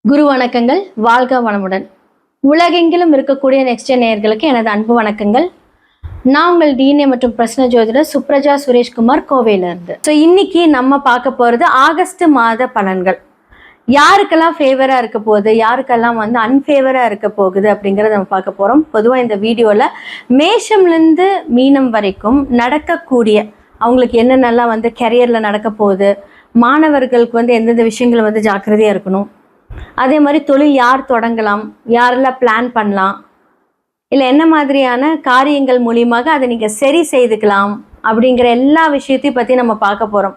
குரு வணக்கங்கள். வாழ்க வளமுடன். உலகெங்கிலும் இருக்கக்கூடிய நெக்ஸ்ட் நேயர்களுக்கு எனது அன்பு வணக்கங்கள். நான் உங்கள் டிஎன்ஏ மற்றும் பிரசன்ன ஜோதிடர் சுப்ரஜா சுரேஷ்குமார், கோவையிலிருந்து. ஸோ இன்னைக்கு நம்ம பார்க்க போகிறது ஆகஸ்ட் மாத பலன்கள். யாருக்கெல்லாம் ஃபேவராக இருக்க போகுது, யாருக்கெல்லாம் அன்ஃபேவராக இருக்க போகுது அப்படிங்கிறத நம்ம பார்க்க போகிறோம். பொதுவாக இந்த வீடியோவில் மேஷம்லேருந்து மீனம் வரைக்கும் நடக்கக்கூடிய அவங்களுக்கு என்னென்னலாம் கெரியரில் நடக்க போகுது, மாணவர்களுக்கு எந்தெந்த விஷயங்கள் ஜாக்கிரதையாக இருக்கணும், அதே மாதிரி தொழில் யார் தொடங்கலாம், யாரெல்லாம் பிளான் பண்ணலாம், இல்லை என்ன மாதிரியான காரியங்கள் மூலியமாக அதை நீங்கள் சரி செய்துக்கலாம் அப்படிங்கிற எல்லா விஷயத்தையும் பற்றி நம்ம பார்க்க போகிறோம்.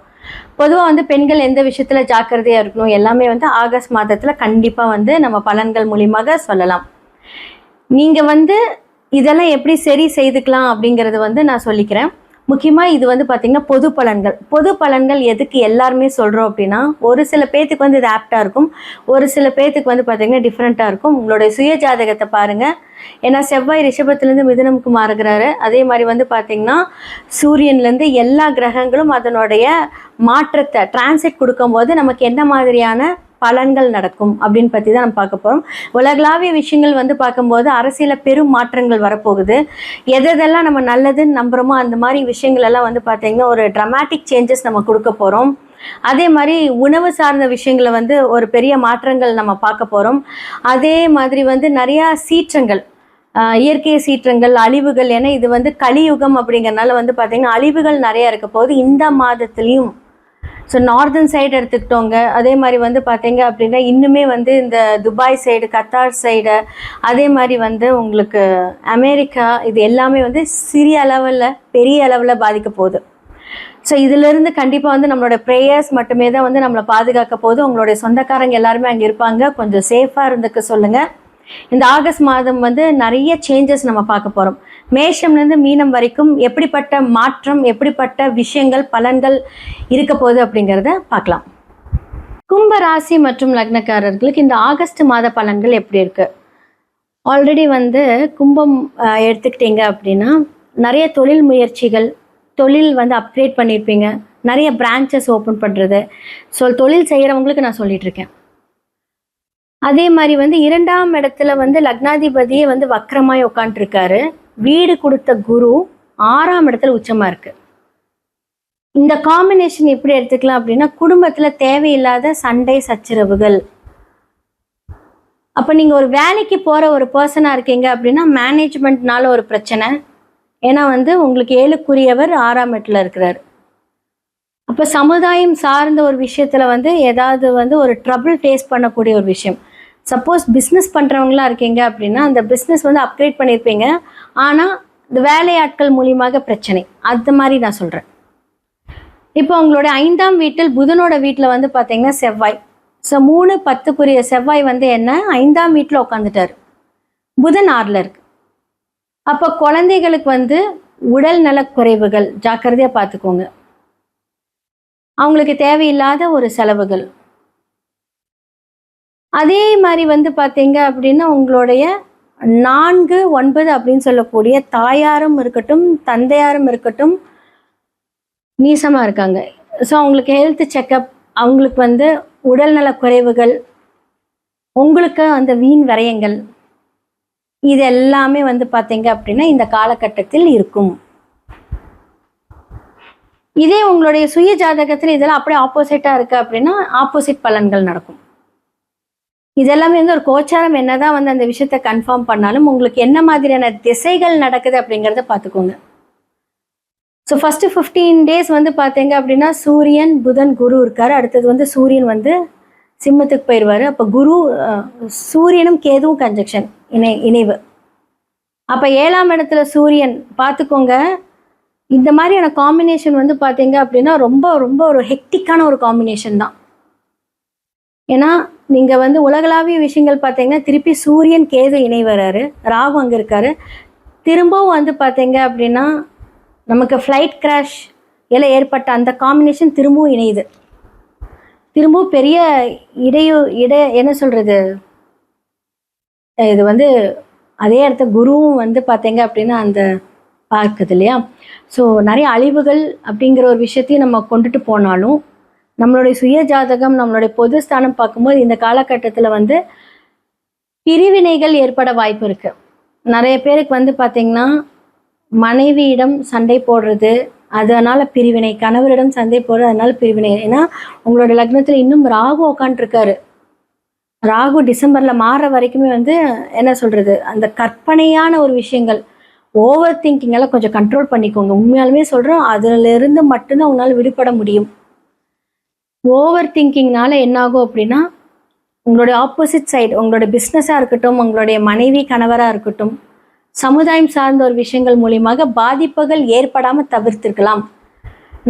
பொதுவாக பெண்கள் எந்த விஷயத்தில் ஜாக்கிரதையாக இருக்கணும் எல்லாமே ஆகஸ்ட் மாதத்தில் கண்டிப்பாக நம்ம பலன்கள் மூலியமாக சொல்லலாம். நீங்கள் இதெல்லாம் எப்படி சரி செய்துக்கலாம் அப்படிங்கிறது நான் சொல்லிக்கிறேன். முக்கியமாக இது பார்த்திங்கன்னா பொது பலன்கள் எதுக்கு எல்லாருமே சொல்கிறோம் அப்படின்னா, ஒரு சில பேர்த்துக்கு இது ஆப்டாக இருக்கும், ஒரு சில பேர்த்துக்கு பார்த்திங்கன்னா டிஃப்ரெண்ட்டாக இருக்கும். உங்களுடைய சுய ஜாதகத்தை பாருங்கள். ஏன்னா செவ்வாய் ரிஷபத்துலேருந்து மிதுனமுக்கு மாறுகிறாரு. அதே மாதிரி பார்த்திங்கன்னா சூரியன்லேருந்து எல்லா கிரகங்களும் அதனுடைய மாற்றத்தை டிரான்சிட் கொடுக்கும்போது நமக்கு என்ன மாதிரியான பலன்கள் நடக்கும் அப்படின்னு பற்றி தான் நம்ம பார்க்க போகிறோம். உலகளாவிய விஷயங்கள் பார்க்கும்போது அரசியலில் பெரும் மாற்றங்கள் வரப்போகுது. எதெல்லாம் நம்ம நல்லதுன்னு நம்புகிறோமோ அந்த மாதிரி விஷயங்கள் எல்லாம் பார்த்திங்கன்னா ஒரு ட்ரமாட்டிக் சேஞ்சஸ் நம்ம கொடுக்க போகிறோம். அதே மாதிரி உணவு சார்ந்த விஷயங்களை ஒரு பெரிய மாற்றங்கள் நம்ம பார்க்க போகிறோம். அதே மாதிரி நிறையா சீற்றங்கள், இயற்கை சீற்றங்கள், அழிவுகள், ஏன்னா இது கலியுகம் அப்படிங்கிறனால பார்த்திங்கன்னா அழிவுகள் நிறையா இருக்க போகுது இந்த மாதத்துலேயும். ஸோ நார்தன் சைடு எடுத்துக்கிட்டோங்க. அதே மாதிரி பார்த்தீங்க அப்படின்னா இன்னுமே இந்த துபாய் சைடு, கத்தார் சைடு, அதே மாதிரி உங்களுக்கு அமெரிக்கா, இது எல்லாமே சிறிய அளவில் பெரிய அளவில் பாதிக்க போகுது. ஸோ இதிலிருந்து கண்டிப்பாக நம்மளோட ப்ரேயர்ஸ் மட்டுமே தான் நம்மளை பாதுகாக்க போகுது. உங்களுடைய சொந்தக்காரங்க எல்லாருமே அங்கே இருப்பாங்க, கொஞ்சம் சேஃபாக இருந்துக்க சொல்லுங்கள். இந்த ஆகஸ்ட் மாதம் நிறைய சேஞ்சஸ் நம்ம பார்க்க போகிறோம். மேஷம்லேருந்து மீனம் வரைக்கும் எப்படிப்பட்ட மாற்றம், எப்படிப்பட்ட விஷயங்கள், பலன்கள் இருக்க போகுது அப்படிங்கிறத பார்க்கலாம். கும்ப ராசி மற்றும் லக்னக்காரர்களுக்கு இந்த ஆகஸ்ட் மாத பலன்கள் எப்படி இருக்குது? ஆல்ரெடி கும்பம் எடுத்துக்கிட்டீங்க அப்படின்னா நிறைய தொழில் முயற்சிகள், தொழில் அப்கிரேட் பண்ணியிருப்பீங்க, நிறைய பிரான்ச்சஸ் ஓப்பன் பண்ணுறது. ஸோ தொழில் செய்கிறவங்களுக்கு நான் சொல்லிகிட்ருக்கேன். அதே மாதிரி இரண்டாம் இடத்துல லக்னாதிபதியே வக்ரமாய் உட்காந்துருக்காரு. வீடு கொடுத்த குரு 6ஆம் இடத்துல உச்சமாக இருக்குது. இந்த காம்பினேஷன் எப்படி எடுத்துக்கலாம் அப்படின்னா, குடும்பத்தில் தேவையில்லாத சண்டை சச்சரவுகள். அப்போ நீங்கள் ஒரு வேலைக்கு போகிற ஒரு பர்சனாக இருக்கீங்க அப்படின்னா மேனேஜ்மெண்ட்னால ஒரு பிரச்சனை. ஏன்னா உங்களுக்கு 7க்குரியவர் 6ஆம் இடத்துல இருக்கிறார். அப்போ சமுதாயம் சார்ந்த ஒரு விஷயத்தில் ஏதாவது ஒரு ட்ரபிள் ஃபேஸ் பண்ணக்கூடிய ஒரு விஷயம். சப்போஸ் பிஸ்னஸ் பண்ணுறவங்களாம் இருக்கீங்க அப்படின்னா அந்த பிஸ்னஸ் அப்கிரேட் பண்ணியிருப்பீங்க, ஆனால் இந்த வேலையாட்கள் மூலியமாக பிரச்சனை, அது மாதிரி நான் சொல்கிறேன். இப்போ உங்களோட 5ஆம் வீட்டில் புதனோட வீட்டில் பார்த்தீங்கன்னா செவ்வாய். ஸோ 3-10க்குரிய செவ்வாய் என்ன 5ஆம் வீட்டில் உட்காந்துட்டார், புதன் 6ல் இருக்கு. அப்போ குழந்தைகளுக்கு உடல் நலக்குறைவுகள், ஜாக்கிரதையாக பார்த்துக்கோங்க. அவங்களுக்கு தேவையில்லாத ஒரு செலவுகள். அதே மாதிரி பார்த்தீங்க அப்படின்னா உங்களுடைய 4-9 அப்படின்னு சொல்லக்கூடிய தாயாரும் இருக்கட்டும் தந்தையாரும் இருக்கட்டும் நீசமாக இருக்காங்க. ஸோ அவங்களுக்கு ஹெல்த் செக்கப், அவங்களுக்கு உடல்நல குறைவுகள், உங்களுக்கு வீண் விரயங்கள், இது எல்லாமே பார்த்தீங்க அப்படின்னா இந்த காலகட்டத்தில் இருக்கும். இதே உங்களுடைய சுய ஜாதகத்தில் இதெல்லாம் அப்படியே ஆப்போசிட்டாக இருக்குது அப்படின்னா ஆப்போசிட் பலன்கள் நடக்கும். இதெல்லாமே ஒரு கோச்சாரம் என்னதான் அந்த விஷயத்தை கன்ஃபார்ம் பண்ணாலும் உங்களுக்கு என்ன மாதிரியான திசைகள் நடக்குது அப்படிங்கிறத பார்த்துக்கோங்க. ஸோ ஃபஸ்ட்டு 15 டேஸ் பார்த்தீங்க அப்படின்னா சூரியன் புதன் குரு இருக்கார். அடுத்தது சூரியன் சிம்மத்துக்கு போயிடுவார். அப்போ குரு சூரியனும் கேதுவும் கன்ஜெக்ஷன், இணைவு. அப்போ 7ஆம் இடத்துல சூரியன் பார்த்துக்கோங்க. இந்த மாதிரியான காம்பினேஷன் பார்த்தீங்க அப்படின்னா ரொம்ப ரொம்ப ஒரு ஹெக்டிக்கான ஒரு காம்பினேஷன் தான். ஏன்னா நீங்கள் உலகளாவிய விஷயங்கள் பார்த்தீங்கன்னா திருப்பி சூரியன் கேது இணை வர்றாரு, ராகு அங்கே இருக்காரு. திரும்பவும் பார்த்தீங்க அப்படின்னா நமக்கு ஃப்ளைட் கிராஷ் எல்லாம் ஏற்பட்ட அந்த காம்பினேஷன் திரும்பவும் இணையுது. திரும்பவும் பெரிய என்ன சொல்கிறது, இது அதே இடத்த குருவும் பார்த்தீங்க அப்படின்னா அந்த பார்க்குது இல்லையா. ஸோ நிறைய அழிவுகள் அப்படிங்கிற ஒரு விஷயத்தையும் நம்ம கொண்டுட்டு போனாலும் நம்மளுடைய சுய ஜாதகம், நம்மளுடைய பொது ஸ்தானம் பார்க்கும்போது இந்த காலகட்டத்தில் வந்து பிரிவினைகள் ஏற்பட வாய்ப்பு இருக்கு. நிறைய பேருக்கு வந்து பார்த்தீங்கன்னா மனைவியிடம் சண்டை போடுறது, அதனால பிரிவினை, கணவரிடம் சண்டை போடுறது அதனால பிரிவினை. ஏன்னா உங்களோட லக்னத்தில் இன்னும் ராகு உட்காந்துருக்காரு. ராகு டிசம்பர்ல மாறுற வரைக்குமே வந்து என்ன சொல்றது, அந்த கற்பனையான ஒரு விஷயங்கள், ஓவர் திங்கிங் எல்லாம் கொஞ்சம் கண்ட்ரோல் பண்ணிக்கோங்க. உண்மையாலுமே சொல்றோம், அதுல இருந்து மட்டும்தான் உங்களால் விடுபட முடியும். ஓவர் திங்கிங்னால என்ன ஆகும் அப்படின்னா, உங்களுடைய ஆப்போசிட் சைடு, உங்களுடைய பிஸ்னஸாக இருக்கட்டும், உங்களுடைய மனைவி கணவராக இருக்கட்டும், சமுதாயம் சார்ந்த ஒரு விஷயங்கள் மூலியமாக பாதிப்புகள் ஏற்படாமல் தவிர்த்திருக்கலாம்.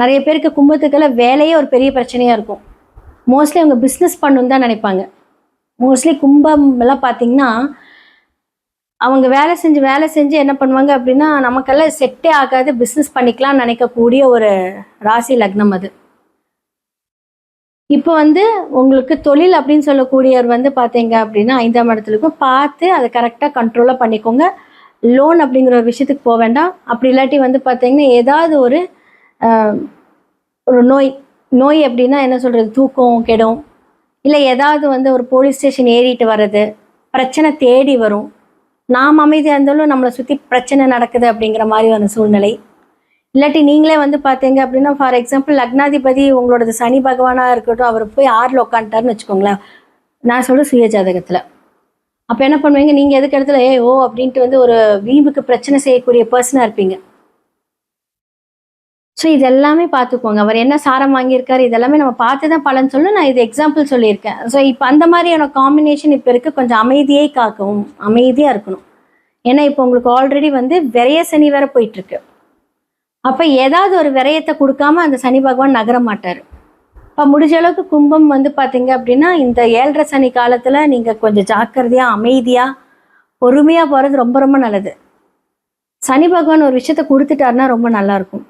நிறைய பேருக்கு கும்பத்துக்களை வேலையே ஒரு பெரிய பிரச்சனையாக இருக்கும். மோஸ்ட்லி அவங்க பிஸ்னஸ் பண்ணணுன்னு தான் நினைப்பாங்க. மோஸ்ட்லி கும்பம் எல்லாம் பார்த்தீங்கன்னா, அவங்க வேலை செஞ்சு என்ன பண்ணுவாங்க அப்படின்னா, நமக்கெல்லாம் செட்டே ஆகாது, பிஸ்னஸ் பண்ணிக்கலாம்னு நினைக்கக்கூடிய ஒரு ராசி லக்னம் அது. இப்போ வந்து உங்களுக்கு தொழில் அப்படின்னு சொல்லக்கூடியவர் வந்து பார்த்தீங்க அப்படின்னா 5ஆம் இடத்துல இருக்கும். பார்த்து அதை கரெக்டாக கண்ட்ரோலாக பண்ணிக்கோங்க. லோன் அப்படிங்கிற ஒரு விஷயத்துக்கு போக வேண்டாம். அப்படி இல்லாட்டி வந்து பார்த்தீங்கன்னா ஏதாவது ஒரு நோய் அப்படின்னா என்ன சொல்கிறது, தூக்கம் கெடும், இல்லை ஏதாவது வந்து ஒரு போலீஸ் ஸ்டேஷன் ஏறிட்டு வர்றது, பிரச்சனை தேடி வரும். நாம் அமைதியாக இருந்தாலும் நம்மளை சுற்றி பிரச்சனை நடக்குது அப்படிங்கிற மாதிரி ஒரு சூழ்நிலை. இல்லாட்டி நீங்களே வந்து பார்த்தீங்க அப்படின்னா, ஃபார் எக்ஸாம்பிள் லக்னாதிபதி உங்களோடது சனி பகவானாக இருக்கட்டும், அவர் போய் 6ல் உட்காந்துட்டாருன்னு வச்சுக்கோங்களேன், நான் சொல்கிற சுய ஜாதகத்தில். அப்போ என்ன பண்ணுவீங்க, நீங்கள் எதுக்கு இடத்துல அப்படின்ட்டு வந்து ஒரு வீம்புக்கு பிரச்சனை செய்யக்கூடிய பர்சனாக இருப்பீங்க. ஸோ இதெல்லாமே பார்த்துக்கோங்க. அவர் என்ன சாரம் வாங்கியிருக்காரு, இதெல்லாமே நம்ம பார்த்து தான் பலன் சொல்லணும். நான் இது எக்ஸாம்பிள் சொல்லியிருக்கேன். ஸோ இப்போ அந்த மாதிரியான காம்பினேஷன் இப்போ இருக்குது. கொஞ்சம் அமைதியை காக்கவும், அமைதியாக இருக்கணும். ஏன்னா இப்போ உங்களுக்கு ஆல்ரெடி வந்து விரைய சனி வேற போயிட்டுருக்கு. அப்போ ஏதாவது ஒரு விரயத்தை கொடுக்காம அந்த சனி பகவான் நகர மாட்டார். இப்போ முடிஞ்ச அளவுக்கு கும்பம் வந்து பார்த்தீங்க அப்படின்னா, இந்த 7.5 சனி காலத்தில் நீங்கள் கொஞ்சம் ஜாக்கிரதையாக, அமைதியாக, பொறுமையாக போகிறது ரொம்ப ரொம்ப நல்லது. சனி பகவான் ஒரு விஷயத்த கொடுத்துட்டாருன்னா ரொம்ப நல்லாயிருக்கும்.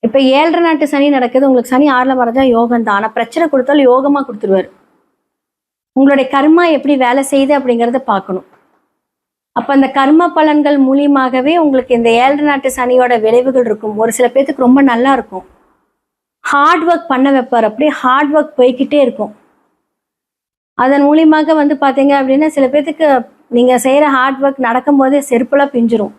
இப்போ 7.5 நாட்டு சனி நடக்குது, உங்களுக்கு சனி 6ல் வரதா யோகம் தான். ஆனால் பிரச்சனை கொடுத்தாலும் யோகமாக கொடுத்துருவார். உங்களுடைய கர்மா எப்படி வேலை செய்யுது அப்படிங்கிறத பார்க்கணும். அப்போ அந்த கர்ம பலன்கள் மூலியமாகவே உங்களுக்கு இந்த 7.5 நாட்டு சனியோட விளைவுகள் இருக்கும். ஒரு சில பேர்த்துக்கு ரொம்ப நல்லா இருக்கும், ஹார்ட் ஒர்க் பண்ண வைப்பார். அப்படியே ஹார்ட் ஒர்க் போய்கிட்டே இருக்கும். அதன் மூலியமாக வந்து பார்த்தீங்க அப்படின்னா சில பேர்த்துக்கு நீங்கள் செய்கிற ஹார்ட் ஒர்க் நடக்கும்போதே செருப்பெல்லாம் பிஞ்சிரும்.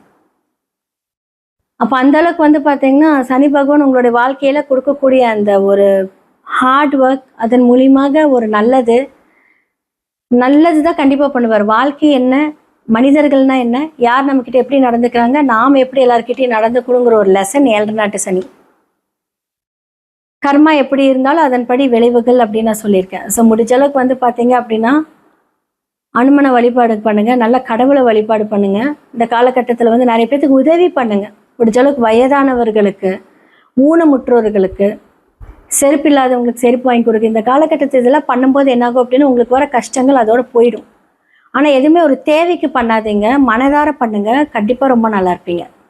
அப்போ அந்த அளவுக்கு வந்து பார்த்தீங்கன்னா சனி பகவான் உங்களுடைய வாழ்க்கையில் கொடுக்கக்கூடிய அந்த ஒரு ஹார்ட் ஒர்க், அதன் மூலியமாக ஒரு நல்லது தான் கண்டிப்பாக பண்ணுவார். வாழ்க்கை என்ன, மனிதர்கள்னா என்ன, யார் நம்மக்கிட்ட எப்படி நடந்துக்கிறாங்க, நாம் எப்படி எல்லாருக்கிட்டையும் நடந்துக்கணுங்கிற ஒரு லெசன் 7.5 நாட்டு சனி. கர்மா எப்படி இருந்தாலும் அதன்படி விளைவுகள் அப்படின்னு நான் சொல்லியிருக்கேன். ஸோ முடிஞ்ச அளவுக்கு வந்து பார்த்தீங்க அப்படின்னா அனுமனை வழிபாடு பண்ணுங்க, நல்ல கடவுளை வழிபாடு பண்ணுங்க. இந்த காலகட்டத்தில் வந்து நிறைய பேர்த்துக்கு உதவி பண்ணுங்க. முடிஞ்ச அளவுக்கு வயதானவர்களுக்கு, ஊனமுற்றோர்களுக்கு, செருப்பு இல்லாதவங்களுக்கு செருப்பு வாங்கி கொடுங்க. இந்த காலகட்டத்தில் இதெல்லாம் பண்ணும்போது என்னாகும் அப்படின்னா உங்களுக்கு வர கஷ்டங்கள் அதோட போயிடும். ஆனால் எதுவுமே ஒரு தேவைக்கு பண்ணாதீங்க, மனதார பண்ணுங்க, கண்டிப்பாக ரொம்ப நல்லா இருப்பீங்க.